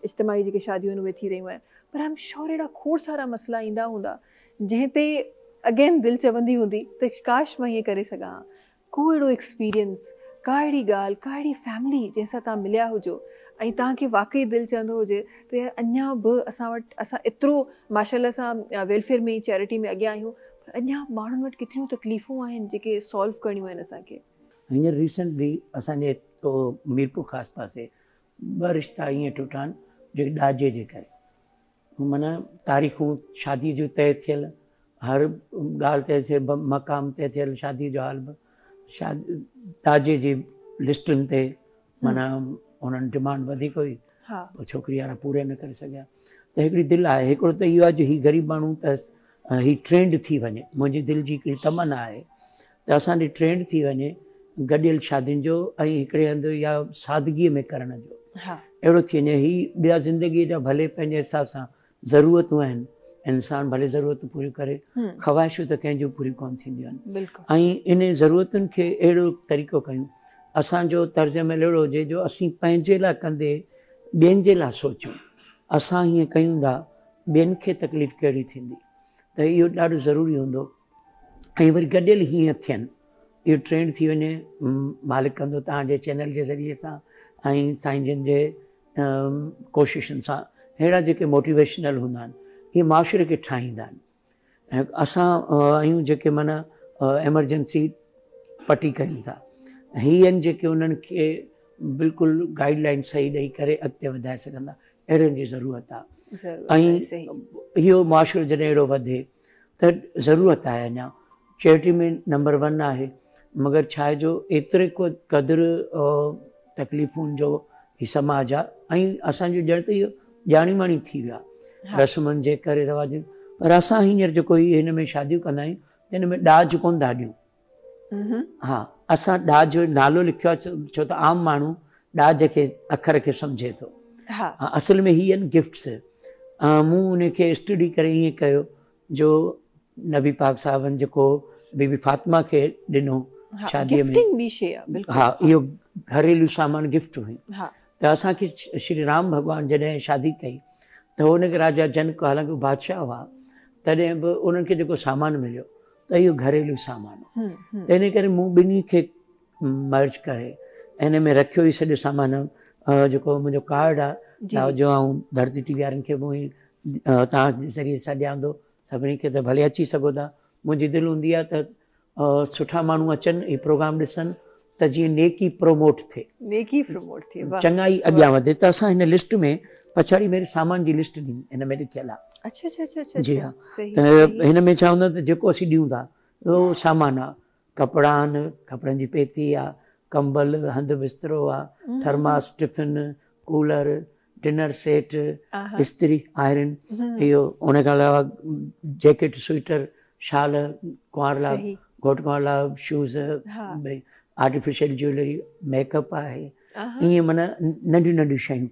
इज्तिमाही जेके शादियूं आहिनि उहे थी रहियूं आहिनि, पर आई एम श्योर अहिड़ा खोड़ सारा मसइला ईंदा हूंदा जंहिं ते अगेन दिलि चवंदी हूंदी त काश मां ईअं करे सघां। को अहिड़ो एक्सपीरियंस, का अहिड़ी ॻाल्हि, का अहिड़ी फैमिली जंहिंसां तव्हां मिलिया हुजो ऐं तव्हांखे वाक़ई दिलि चवंदो हुजे त यार अञा बि असां एतिरो माशाल्लाह सां वेलफेयर में चैरिटी में अॻियां आहियूं, पर अञा माण्हुनि वटि केतिरियूं तकलीफ़ूं आहिनि जेके सॉल्व करणियूं आहिनि असांखे। हींअर रिसेंटली असांजे तो मीरपुर ख़ासि पासे 2 रिश्ता ईअं टुटा आहिनि जेके ॾाजे जे करे, माना तारीख़ूं शादीअ जूं तइ थियल, हर ॻाल्हि तइ थियल, मक़ाम तइ थियल, शादीअ जो हाल बि, शादी ॾाजे जी लिस्टुनि ते माना उन्हनि डिमांड वधीक हुई, पोइ छोकिरी वारा पूरे न करे सघिया। त हिकिड़ी दिलि आहे, हिकिड़ो त इहो आहे जो हीउ ग़रीब माण्हू त हीउ ट्रेंड थी वञे, मुंहिंजी दिलि जी हिकिड़ी तमन्ना आहे त असांजी ट्रेंड थी वञे गॾियल शादियुनि जो ऐं हिकिड़े हंधि या सादगीअ में करण जो, अहिड़ो थी वञे। हीउ ॿिया ज़िंदगीअ जा भले पंहिंजे हिसाब सां ज़रूरतूं आहिनि, इंसानु भले ज़रूरतूं पूरियूं करे, ख़्वाहिशूं त कंहिंजूं पूरियूं कोन थींदियूं आहिनि, ऐं इन ज़रूरतुनि खे अहिड़ो तरीक़ो कयूं, असांजो तर्ज़ अमल अहिड़ो हुजे जो असीं पंहिंजे लाइ कंदे ॿियनि जे लाइ सोचूं। असां हीअं कयूं था ॿियनि खे तकलीफ़ कहिड़ी थींदी, त इहो ॾाढो ज़रूरी हूंदो। ऐं वरी गॾियल हीअं थियनि, इहो ट्रेंड थी वञे, मालिक कंदो तव्हांजे चैनल जे ज़रिए सां ऐं साईं जिन जे कोशिशुनि सां, अहिड़ा जेके मोटिवेशनल हूंदा आहिनि इहे माशरे खे ठाहींदा आहिनि। ऐं असां आहियूं जेके माना एमरजेंसी पटी कयूं था, हीअ आहिनि जेके उन्हनि खे बिल्कुलु गाइडलाइन सही ॾेई करे अॻिते वधाए सघंदा, अहिड़नि जी ज़रूरत आहे। ऐं इहो मुआशिरो जॾहिं अहिड़ो वधे त ज़रूरत आहे अञा चैरिटी में नंबर 1 आहे, मगर छा आहे जो एतिरे को क़दुरु तकलीफ़ुनि जो ही समाज आहे ऐं असांजो ॼण त इहो ॼाणी माणी थी वियो आहे रस्मनि जे करे, रवाजनि, पर असां हींअर जेको हिन में शादियूं कंदा आहियूं त हिन में ॾाज कोन था ॾियूं। हा, असां ॾाज जो नालो लिखियो आहे, छो त आम माण्हू ॾाज खे अखर खे सम्झे थो, असल में हीअ आहिनि गिफ्ट्स। मूं उनखे स्टडी करे ईअं कयो जो नबी पाक साहिबनि जेको बीबी फातिमा खे ॾिनो शादीअ में, हा, इहो घरेलू सामान गिफ्ट हुई। त असांखे श्री राम भॻवानु जॾहिं शादी कई त हुनखे राजा जनक, हालांकि बादशाह हुआ, तॾहिं बि उन्हनि खे जेको सामान मिलियो त इहो घरेलू सामान हो। त इन करे मूं ॿिन्ही खे मर्ज करे हिन में रखियो ई सॼो सामान, जेको मुंहिंजो कार्ड आहे जो आऊं धरती टीवी वारनि खे मूं तव्हांजे ज़रिए सां ॾियां थो सभिनी खे, त भले अची सघो था। मुंहिंजी दिलि हूंदी आहे त सुठा माण्हू अचनि, हीउ प्रोग्राम ॾिसनि, त जीअं नेकी प्रोमोट थिए, चङा ई अॻियां वधे। त असां हिन लिस्ट में पछाड़ी मेरे सामान जी लिस्ट हिन में लिखियल आहे। जी हा, त हिन में छा हूंदो त जेको असीं ॾियूं था उहो सामान आहे, कपिड़ा आहिनि, कपिड़नि जी पेती आहे, कंबल, हंधि बिस्तरो आहे, thermos, tiffin, cooler, dinner set, इस्त्री, आयरन, इहो उन खां अलावा जैकेट, स्वेटर, शाल, कुंवार लाइ, घोट कुंवार लाइ शूज़, आर्टिफिशियल ज्वेलरी, मेकअप आहे, ईअं माना नंढियूं नंढियूं शयूं,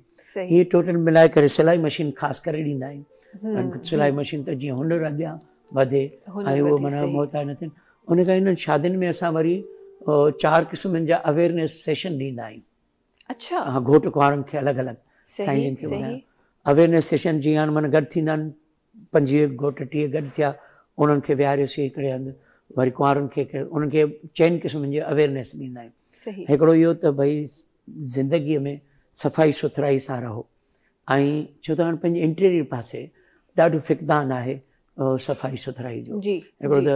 इहे टोटल मिलाए करे सिलाई मशीन ख़ासि करे ॾींदा आहियूं। सिलाई मशीन त जीअं हुनर अॻियां वधे ऐं उहो माना मोहताज न थियनि। उन खां इन्हनि शादियुनि में असां वरी 4 क़िस्मनि जा अवेयरनेस सेशन ॾींदा आहियूं। हा, घोट कुंवारनि खे अलॻि अलॻि, साईं जिन खे ॿुधायो अवेयरनेस सेशन, जीअं हाणे माना गॾु थींदा आहिनि 25 घोट 30 गॾु थिया, उन्हनि खे विहारियोसीं हिकिड़े हंधि, वरी कुंवारनि खे उन्हनि खे 4 क़िस्मनि जी अवेयरनेस ॾींदा आहियूं। हिकिड़ो इहो त भई ज़िंदगीअ में सफ़ाई सुथराई सां रहो, ऐं छो त हाणे पंहिंजे इंटीरियर पासे ॾाढो फ़िक़दान आहे सफ़ाई सुथराई जो। हिकिड़ो त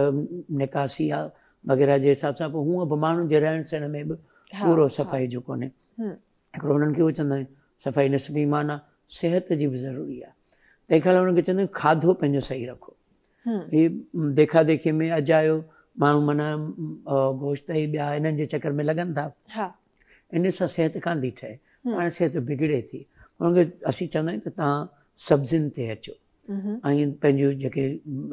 निकासी आहे वग़ैरह जे हिसाब सां, पोइ हूअं बि माण्हुनि जे रहण सहण में बि पूरो सफ़ाई जो कोन्हे। हिकिड़ो उन्हनि खे उहो चवंदा आहियूं सफ़ाई निस्फ़ी ईमान आहे, सिहत जी बि ज़रूरी आहे, तंहिंखां उन्हनि खे चवंदा आहियूं खाधो पंहिंजो सही रखो। हीअ देखा देखी में अॼु आयो माण्हू माना गोश्त ई ॿिया इन्हनि जे चकर में लॻनि था, इन सां सिहत कान थी ठहे, पाण सिहत बिगड़े थी। उन्हनि खे असीं चवंदा आहियूं त तव्हां सब्ज़ियुनि ते अचो ऐं पंहिंजूं जेके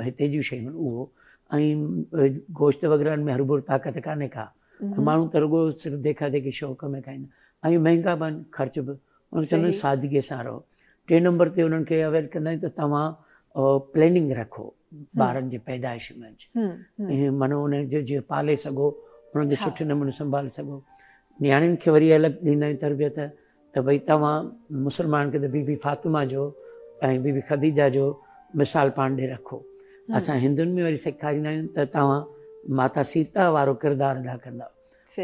हिते जूं शयूं आहिनि उहो, ऐं गोश्त वग़ैरह में हरूभुर ताक़त कान्हे का, माण्हू त रुॻो सिर्फ़ु देखा देखी शौक़ में खाईंदा, ऐं महांगा बि आहिनि, ख़र्च बि। उन्हनि चवंदा आहियूं सादगीअ सां रहो। 3 नंबर ते उन्हनि खे अवेयर कंदा आहियूं त तव्हां प्लैनिंग रखो ॿारनि जे पैदाइश में, ऐं माना उनजो जीअं पाले सघो, उन्हनि खे सुठे नमूने संभाले सघो। नियाणियुनि खे वरी अलॻि ॾींदा आहियूं तरबियत, त भई तव्हां मुस्लमान खे त बीबी फातिमा जो ऐं बीबी ख़दीजा जो मिसाल पाण ॾे रखो। असां हिंदुनि में वरी सेखारींदा आहियूं त तव्हां माता सीता वारो किरदारु अदा कंदा,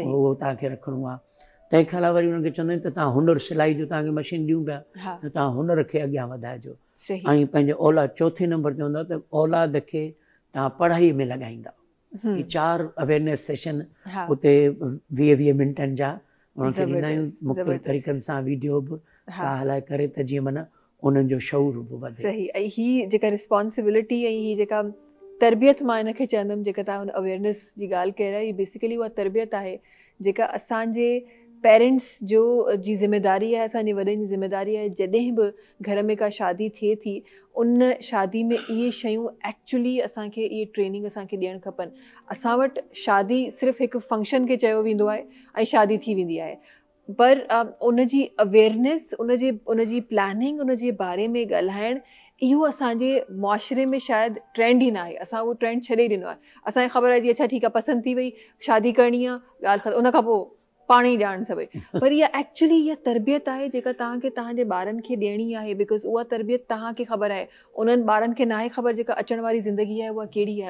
उहो तव्हांखे रखिणो आहे। तंहिंखां अलावा वरी उन्हनि खे चवंदा आहियूं त तव्हां हुनर सिलाई जो तव्हांखे मशीन ॾियूं पिया त तव्हां हुनर खे अॻियां वधाइजो। ऐं पंहिंजे औलाद, चौथे नंबर चवंदा त औलाद खे तव्हां पढ़ाईअ में लॻाईंदा। ये 4 अवेयरनेस सेशन उते 20-20 मिंटनि जा उन्हनि खे ॾींदा आहियूं, मुख़्तलिफ़ तरीक़नि सां वीडियो बि था हलाए करे त जीअं माना उन्हनि जो शऊर बि वधे। सही। ऐं हीअ जेका रिस्पॉन्सिबिलिटी ऐं हीअ जेका तरबियत मां हिनखे चवंदमि, जेका तव्हां हुन अवेयरनेस जी ॻाल्हि कई रहिया, हीअ बेसिकली उहा तरबियत आहे जेका असांजे पेरेंट्स जो जी ज़िमेदारी आहे, असांजे वॾनि जी ज़िमेदारी आहे। जॾहिं बि घर में का शादी थिए थी, उन शादी में इहे शयूं एक्चुअली असांखे इहे ट्रेनिंग असांखे ॾियणु खपनि। असां वटि शादी सिर्फ़ु हिकु फंक्शन खे चयो वेंदो आहे ऐं शादी थी वेंदी आहे, पर उनजी अवेयरनेस, उनजी प्लानिंग, उनजे बारे में ॻाल्हाइणु, इहो असांजे मुआशिरे में शायदि ट्रेंड ई न आहे। असां उहो ट्रेंड छॾे ॾिनो आहे। असांखे ख़बर आहे जी अच्छा ठीकु आहे, पसंदि थी वई, शादी करणी आहे, ॻाल्हि ख़तमु, उन खां पोइ पाण ई ॼाण सभई। पर इहा एक्चुअली इहा तरबियत आहे जेका तव्हांखे तव्हांजे ॿारनि खे ॾियणी आहे, बिकॉज़ उहा तरबियत तव्हांखे ख़बर आहे, उन्हनि ॿारनि खे न आहे ख़बर जेका अचण वारी ज़िंदगी आहे उहा कहिड़ी आहे।